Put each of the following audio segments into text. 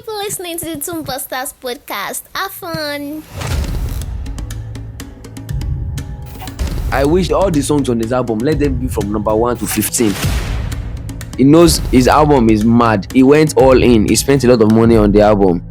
for listening to the Tunebusters podcast. Have fun. I wish all the songs on his album, let them be from number 1 to 15. He knows his album is mad. He went all in. He spent a lot of money on the album.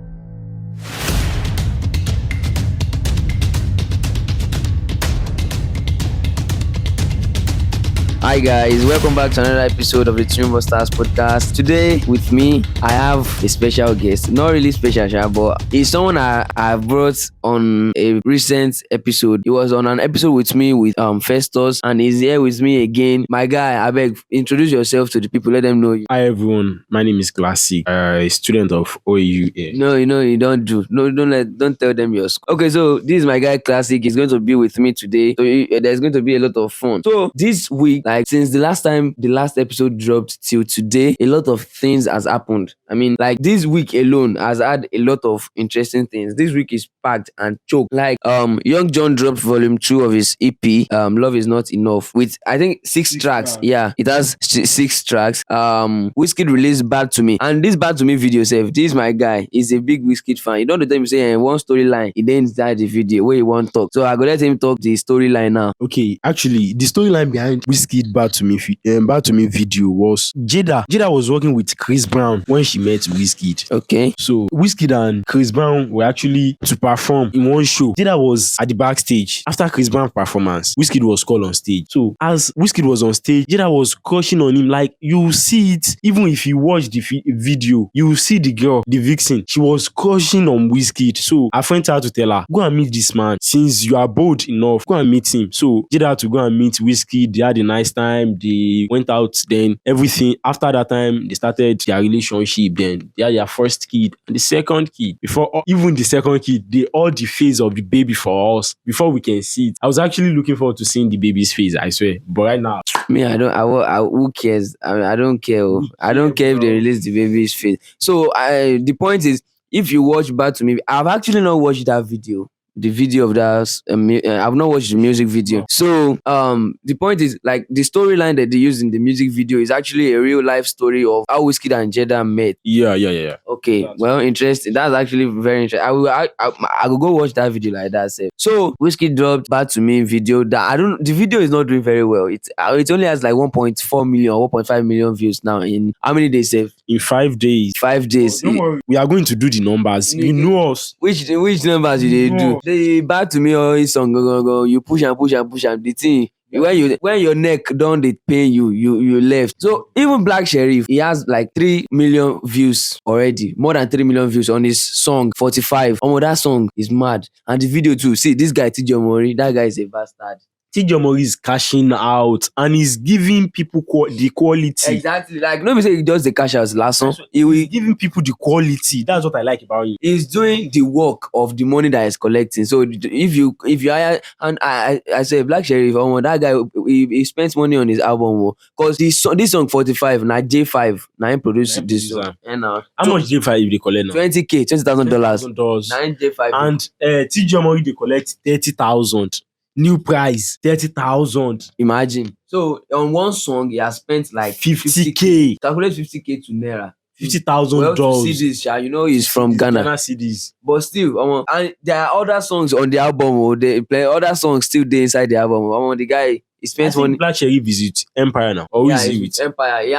Hi guys, welcome back to another episode of the Tunebusters podcast. Today with me, I have a special guest. Not really special, but he's someone I brought on a recent episode. He was on an episode with me with Festus, and he's here with me again. My guy, I beg, introduce yourself to the people. Let them know you. Hi everyone, my name is Classic, a student of OAU. No, you don't do. No, don't tell them your school. Okay, so this is my guy Classic. He's going to be with me today. So there's going to be a lot of fun. So this week, since the last time the last episode dropped till today, a lot of things has happened. I mean, this week alone has had a lot of interesting things. This week is packed and choked. Young John dropped volume 2 of his EP, Love Is Not Enough, with I think 6 tracks. Yeah, it has 6 tracks. Wizkid released Bad To Me, and this Bad To Me video self, this my guy is a big Wizkid fan. You don't know him say one storyline, he then inside the video where he won't talk. So I go let him talk the storyline now. Okay, actually, the storyline behind Wizkid Bad To Me video was Jada was working with Chris Brown when she met Wizkid. Okay. So Wizkid and Chris Brown were actually to perform in one show. Jada was at the backstage. After Chris Brown's performance, Wizkid was called on stage. So as Wizkid was on stage, Jada was crushing on him. Like, you see it, even if you watch the video, you see the girl, the vixen, she was crushing on Wizkid. So her friend had to tell her, go and meet this man. Since you are bold enough, go and meet him. So Jada had to go and meet Wizkid. They had a nice time. They went out, then everything. After that time, they started their relationship. Then they had their first kid and the second kid. Before even the second kid, they all the face of the baby for us before we can see it. I was actually looking forward to seeing the baby's face, I swear. But right now, me, who cares? I don't care. I don't care if they release the baby's face. So the point is, if you watch Bad To Me, I've actually not watched that video. The video of that, I've not watched the music video. So the point is, the storyline that they use in the music video is actually a real life story of how Wizkid and Jada met. Yeah. Okay, well, interesting. That's actually very interesting. I will go watch that video like that. So Wizkid dropped Bad To Me video. The video is not doing very well. It only has 1.4 million or 1.5 million views now in how many days? In 5 days. 5 days. Don't worry. We are going to do the numbers. You know us. Which numbers do they do? The Bad To Me always song go. You push and the thing. When your neck don't they pain you left. So even Black Sheriff, he has 3 million views already, more than 3 million views on his song 45. That song is mad, and the video too. See this guy TJ Mori, that guy is a bastard. TJ Mori is cashing out and he's giving people the quality. Exactly. Let me say he does the cash out last song. He's giving people the quality. That's what I like about him. He's doing the work of the money that he's collecting. So if you hire, and I say Black Sheriff, that guy he spends money on his album because this song 45 now J5 now he produced this song. And how much J5 they collect now? $20,000, $20,000. $20,000. J5 and TJ Mori they collect 30,000. New price 30,000. Imagine. So on one song he has spent 50K. Calculate 50K to naira. $50,000. Well, CDs, he's from Ghana. CDs. But still, and there are other songs on the album. They play other songs still there inside the album. The guy he spends money. Black Sheriff visit Empire now. Or is he with Empire? He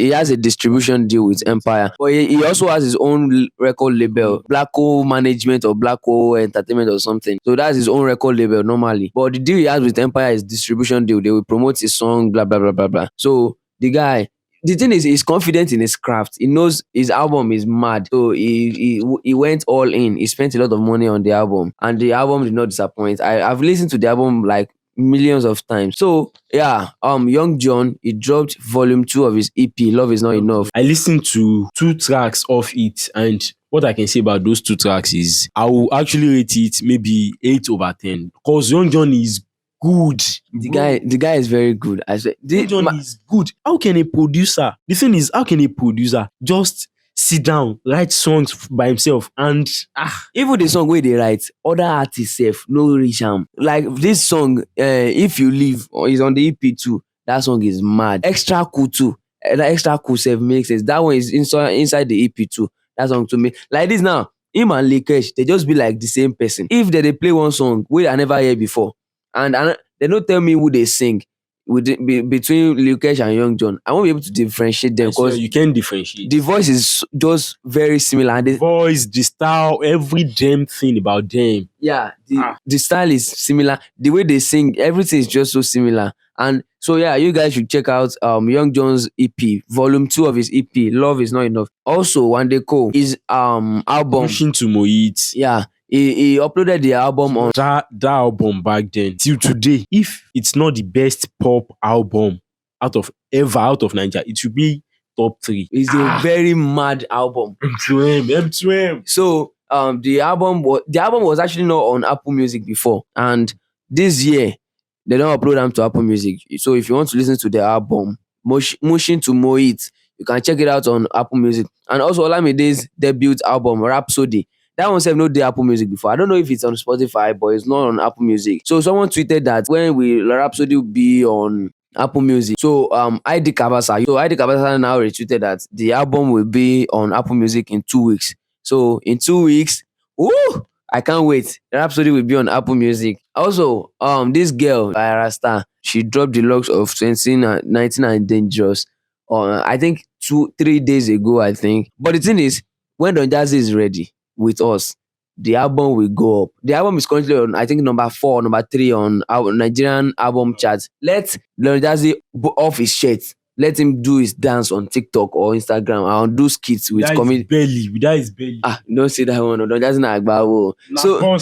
has a distribution deal with Empire, but he also has his own record label, Blacko Management or Blacko Entertainment or something. So that's his own record label normally. But the deal he has with Empire is distribution deal. They will promote his song, blah blah blah blah blah. So the guy. The thing is, he's confident in his craft. He knows his album is mad. So he went all in. He spent a lot of money on the album. And the album did not disappoint. I've listened to the album millions of times. So yeah, Young John, he dropped volume 2 of his EP, Love Is Not Enough. I listened to 2 tracks of it, and what I can say about those 2 tracks is I will actually rate it maybe 8/10 because Young John is good. The guy is very good. I said, John is good. How can a producer just sit down, write songs by himself, and even the song where they write, other artists no reach am. This song, If You Leave, is on the EP too. That song is mad. Extra Cool too. That Extra Cool makes sense. That one is inside the EP too. that song to me. Like this now, him and Lekesh, they just be like the same person. If they play one song wey I never hear before, and they don't tell me who they sing between Lekesh and Young John, I won't be able to differentiate them I swear, because you can differentiate. the voice is just very similar. And Voice, the style, every damn thing about them. yeah, Ah. the style is similar. The way they sing, everything is just so similar. And so yeah, you guys should check out Young John's EP, volume 2 of his EP, Love Is Not Enough. Also, Wande Cole, his album. Pushing to Moit. Yeah, he uploaded the album on That album back then till today, if it's not the best pop album out of Nigeria, it should be top 3. it's a very mad album. M2M. So the album was actually not on Apple Music before, and this year they don't upload them to Apple Music. So if you want to listen to the album, Motion to Moit, you can check it out on Apple Music. And also Olamide's debut album, Rhapsody. That one said no day Apple Music before. I don't know if it's on Spotify, but it's not on Apple Music. So someone tweeted that when Rhapsody will be on Apple Music. So ID Kabasa now retweeted that the album will be on Apple Music in 2 weeks. So in 2 weeks, woo, I can't wait. Rhapsody will be on Apple Music. Also, this girl, Rasta, she dropped the locks of 2019 and Dangerous. I think 2-3 days ago, I think. But the thing is, when Don Jazzy is ready with us, the album will go up. The album is currently on, I think, number 4, number 3 on our Nigerian album charts. Let Don Jazzy off his shirt. Let him do his dance on TikTok or Instagram and do skits with comedy. Without his belly. Don't say that one. Don't just not agbawo.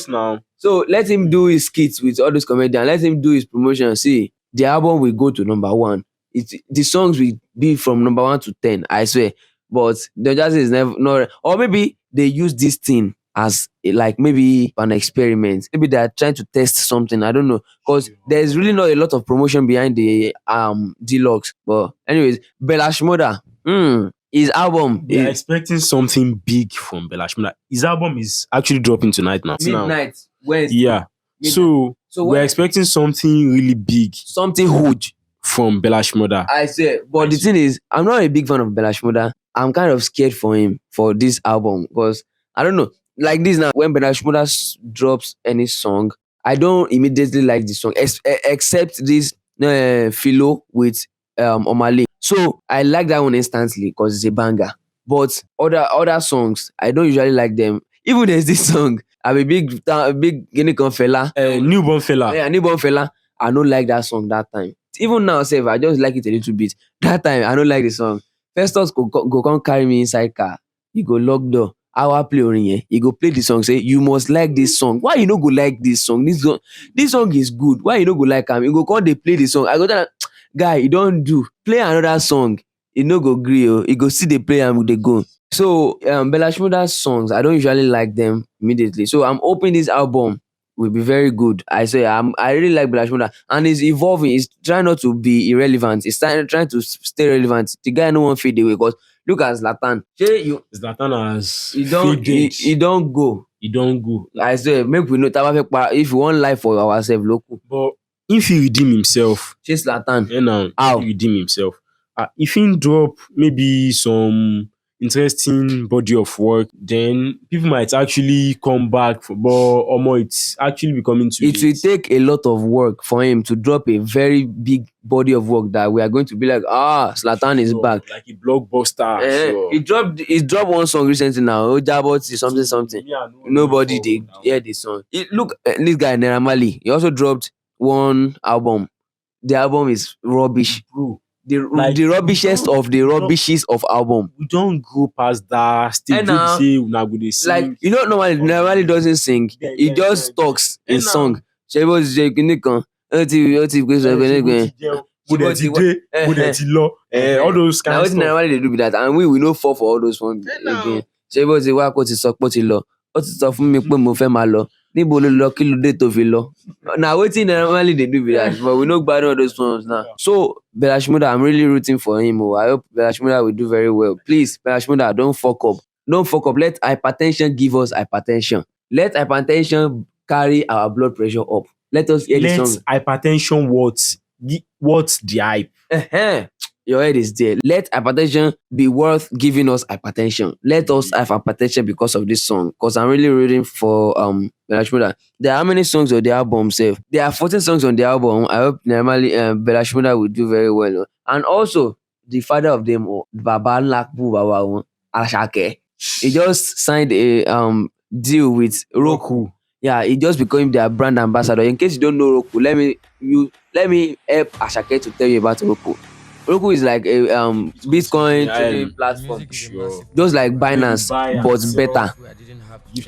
Now. So let him do his skits with all those comedians. Let him do his promotion. See, the album will go to number 1. The songs will be from number 1 to 10. I swear. But the jazz is never not. Or maybe they use this thing as like maybe an experiment. Maybe they are trying to test something. I don't know, because there's really not a lot of promotion behind the deluxe. But anyways, Bella Shmurda, his album. We are expecting something big from Bella Shmurda. His album is actually dropping tonight now. Midnight. Wednesday. Yeah. Midnight. So we're expecting something really big, something huge from Bella Shmurda. I say, but the thing is, I'm not a big fan of Bella Shmurda. I'm kind of scared for him for this album because I don't know. Like this now, when Bella Shmurda drops any song, I don't immediately like the song, except this Philo with Omale. So I like that one instantly because it's a banger. But other songs, I don't usually like them. Even there's this song, I'm a big Guinea fella. Newborn fella. Yeah, Newborn fella. I don't like that song that time. Even now, sef, I just like it a little bit. That time, I don't like the song. Festus go come carry me inside car. He go lock door. Our play orin yẹn. He go play the song. Say you must like this song. Why you no go like this song? This song is good. Why you no go like am? He go come dey play the song. I go tell am, guy, you don't do. Play another song. He no go gree o. He go see dey play am dey go. So Bella Shmurda's songs, I don't usually like them immediately. So I'm hoping this album will be very good. I really like Bella Shmurda, and he's evolving. He's trying not to be irrelevant. He's trying to stay relevant. The guy no one fade away because look at Zlatan. Zlatan has he don't go. He don't go. I say make we know if we want life for ourselves, local. But if he redeem himself, chase Zlatan. How? If he redeem himself. If he drop maybe some interesting body of work, then people might actually come back but it's actually becoming too late. It will take a lot of work for him to drop a very big body of work that we are going to be like, Zlatan is back. Like a blockbuster. Sure. He dropped one song recently now. Ojabot something. Yeah, Nobody did hear the song. Look, this guy Naira Marley, he also dropped one album. The album is rubbish. Bro. The rubbishest of the rubbishes of album. We don't go past that stage. Say we not good sing. Like normally doesn't sing. He just talks in song. Ṣé bó ti ṣe kinní kan? Ó ti gbé sọ kinní kan. All those kind of stuff. Now normally they do be that, and we no fall for all those ones again. Ṣé bó ti wá kó ti sọ pé ó ti lọ? Ó ti sọ fún mi pé mo fẹ́ máa lọ. Níbo ló lọ, kí ló dé tó fi lọ? Now wetin normally they do be that, but we no gbádùn all those ones now. So Bella Shmurda, I'm really rooting for him. I hope Bella Shmurda will do very well. Please, Bella Shmurda, don't fuck up. Don't fuck up. Let hypertension give us hypertension. Let hypertension carry our blood pressure up. Let us hear the song. Hypertension what's the hype? your head is there. Let hypertension be worth giving us hypertension. Let us have hypertension because of this song. Because I'm really rooting for Bella Shmurda. There are how many songs on the album, Save? There are 14 songs on the album. I hope normally Bella Shmurda will do very well. And also the father of them all, Baba Lakbu Baba Ashake. He just signed a deal with Roku. Yeah, he just became their brand ambassador. In case you don't know Roku, let me help Ashake to tell you about Roku. Roku is like a Bitcoin trading platform, just like Binance, but better.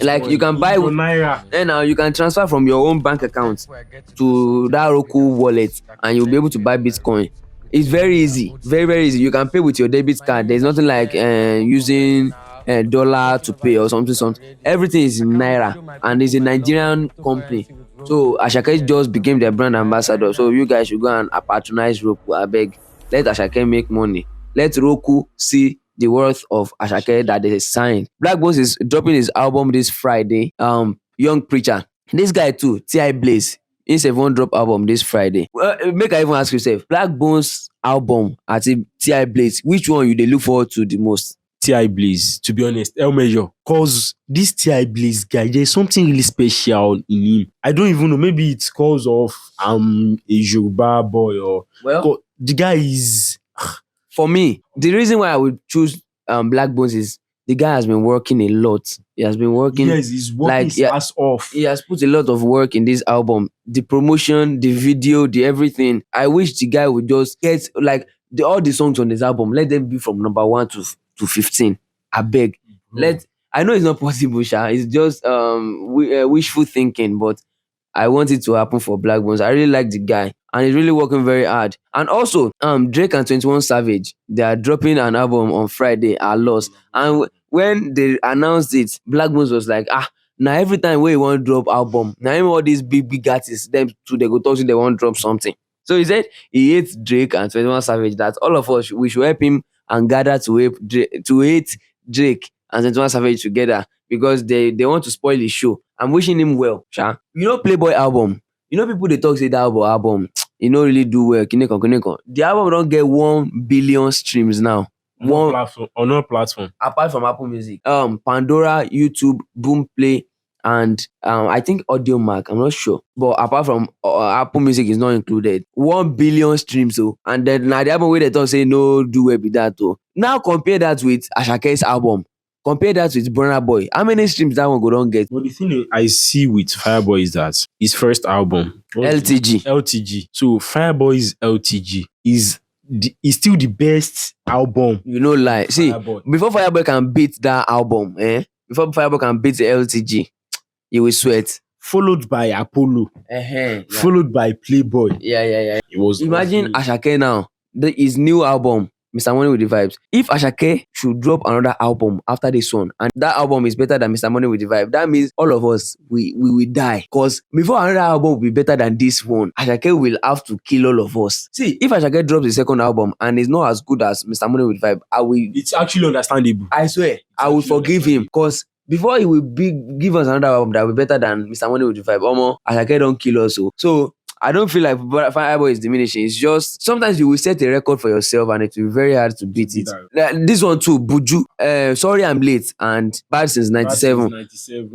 Like you can buy with Naira. and now you can transfer from your own bank account to that Roku wallet, and you'll be able to buy Bitcoin. It's very easy, very very easy. You can pay with your debit card. There's nothing like using a dollar to pay or something. Everything is in naira, and it's a Nigerian company. So Ashake just became their brand ambassador. So you guys should go and patronize Roku. I beg. Let Ashake make money. Let Roku see the worth of Ashake that they signed. Black Bones is dropping his album this Friday. Young Preacher. This guy too, T.I. Blaze. He's a one drop album this Friday. Make I even ask yourself, Black Bones album at T.I. Blaze, which one you dey look forward to the most? T.I. Blaze, to be honest, El Major. Cause this T.I. Blaze guy, there's something really special in him. I don't even know. Maybe it's cause of a Yoruba boy or the guy is. For me, the reason why I would choose Black Bones is the guy has been working a lot. He has been working. Yes, he's working his ass off. He has put a lot of work in this album. The promotion, the video, the everything. I wish the guy would just get like all the songs on this album. Let them be from number 1 to 15. I beg. I know it's not possible, Sha. It's just wishful thinking, but I want it to happen for Black Bones. I really like the guy, and he's really working very hard. And also, Drake and 21 Savage, they are dropping an album on Friday, Our Loss. And when they announced it, Black Bones was like, now every time we want to drop album, now even all these big artists, them too, they go talk to they want to drop something. So he said he hates Drake and 21 Savage, that all of us, we should help him and gather to hate Drake and 21 Savage together, because they want to spoil his show. I'm wishing him well, Sha. Playboy album. People they talk say that album, you don't really do well. Kineko. The album don't get 1 billion streams now. On no platform. Apart from Apple Music. Pandora, YouTube, Boomplay, and I think Audio Mac. I'm not sure. But apart from Apple Music is not included. 1 billion streams, and then now the album where they talk say no do well with that though. Now compare that with Ashake's album. Compare that with Burna Boy. How many streams that one go don't get? But the thing I see with Fireboy is that his first album, LTG. So Fireboy's LTG is still the best album. Like, see, Fireboy. Before Fireboy can beat that album, before Fireboy can beat the LTG, you will sweat. Followed by Apollo. Yeah. Folled by Playboy. Yeah. It was Imagine Ashake now, his new album, Mr. Money with the Vibes. If Ashake should drop another album after this one, and that album is better than Mr. Money with the Vibe, that means all of us, we will die. Because before another album will be better than this one, Ashake will have to kill all of us. See, if Ashake drops the second album and is not as good as Mr. Money with the Vibe, It's actually understandable. I swear, I will forgive him. Because before he will give us another album that will be better than Mr. Money with the Vibe, Ashake don't kill us. So I don't feel like Fireboy is diminishing. It's just sometimes you will set a record for yourself and it will be very hard to beat it. This one too, Buju, Sorry I'm Late and Bad Since 97.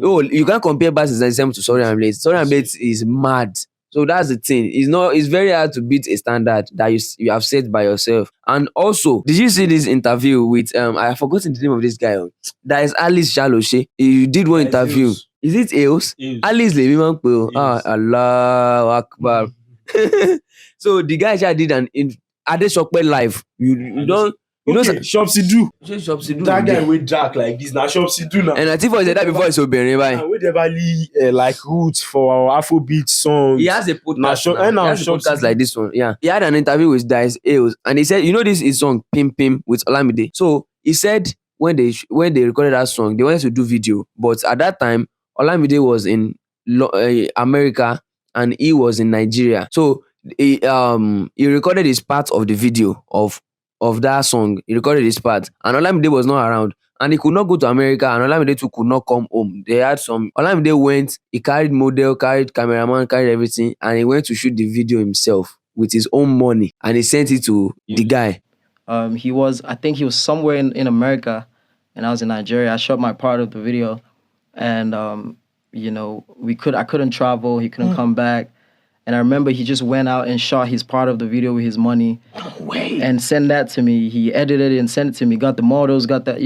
Oh, you can't compare Bad Since 97 to Sorry I'm Late. Sorry I'm Late is mad. So that's the thing. It's very hard to beat a standard that you have set by yourself. And also, did you see this interview with I have forgotten the name of this guy? That is Alice Shaloshe. He did one interview. Is it Eos? Alice Leviman Peo. Allah Akbar. So the guy did an Adeshokpe live. You don't. Shopsy do. That guy with dark like this. Now Shopsy do now. And I think for that before it's Obere, right? We never like roots for our Afrobeat songs. He has a podcast. He has a podcast like this one. Yeah. He had an interview with Dice Eos, and he said, this is song Pim Pim with Olamide. So he said when they recorded that song, they wanted to do video, but at that time Olamide was in America and he was in Nigeria. So he recorded his part of the video of that song. He recorded his part, and Olamide was not around, and he could not go to America, and Olamide too could not come home. Olamide went, he carried model, carried cameraman, carried everything, and he went to shoot the video himself with his own money, and he sent it to the guy. I think he was somewhere in America, and I was in Nigeria. I shot my part of the video, and I couldn't travel. He couldn't come back, and I remember he just went out and shot his part of the video with his money, and sent that to me. He edited it and sent it to me. Got the models, got that,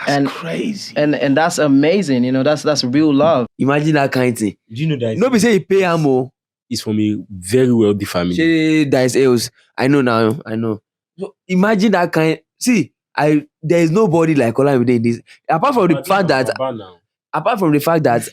That's crazy. and that's amazing. That's real love. Imagine that kind of thing. Do you know that No be say he pay am o. it's from a very wealthy family? Shey that is else. I know now. I know. So imagine that kind. See, there is nobody like Olamide in this. Apart from the fact that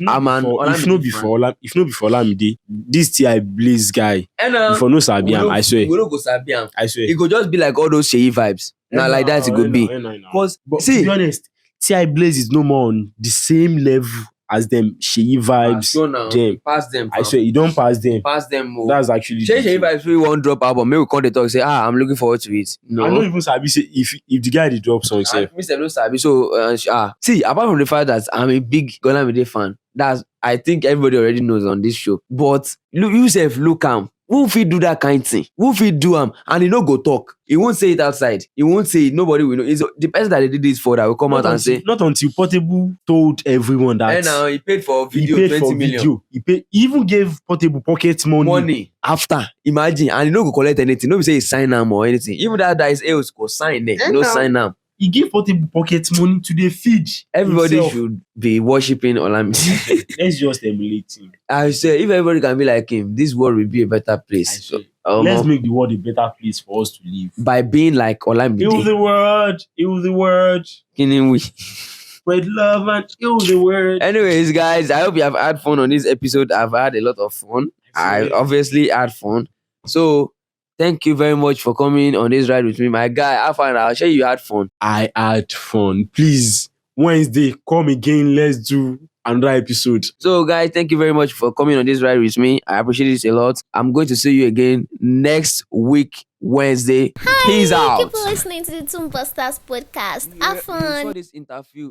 I'm an Olamide fan. If not before Olamide, this T.I. Blaze guy, before no sabi am, I swear. We no go sabi am. I swear. It go just be like all those Sheyi vibes. Now like that it go be. Cause But to see, be honest, T.I. Blaze is no more on the same level as them Sheyi vibes. sure now. Them. Pass them. I swear, you don't pass them. Pass them more. That's actually Sheyi the truth. vibes we won't drop album. Maybe we call the talk say I'm looking forward to it. No. I don't even sabi say if the guy dey drop song sef. Mr. No Sabi. So see, apart from the fact that I'm a big Olamide fan, that's I think everybody already knows on this show. But look, you self look am. Who fit do that kind thing? Who fit do am? And he no go talk. He won't say it outside. He won't say it. Nobody will know. It's the person that they did this for that will come out and say. Not until Portable told everyone that And now he paid for he video paid 20 for million. video. He even gave Portable pocket money. After. Imagine. And he no go collect anything. No be say he sign am or anything. Even that is else go sign it. He no sign am. He gave Portable pocket money to the feed. Everybody himself. should be worshipping Olamide. Let's just emulate him. I say if everybody can be like him, this world will be a better place. So, Let's make the world a better place for us to live. by being like Olamide. Heal the world. Heal the world. Killing we. Spread love and heal the world. Anyways, guys, I hope you have had fun on this episode. I've had a lot of fun. I obviously had fun. So thank you very much for coming on this ride with me, my guy. I found out. Sure, you had fun. I had fun. Please, Wednesday, come again. Let's do another episode. So, guys, thank you very much for coming on this ride with me. I appreciate it a lot. I'm going to see you again next week, Wednesday. Peace out. Keep listening to the Tunebusters podcast. Have fun. This interview.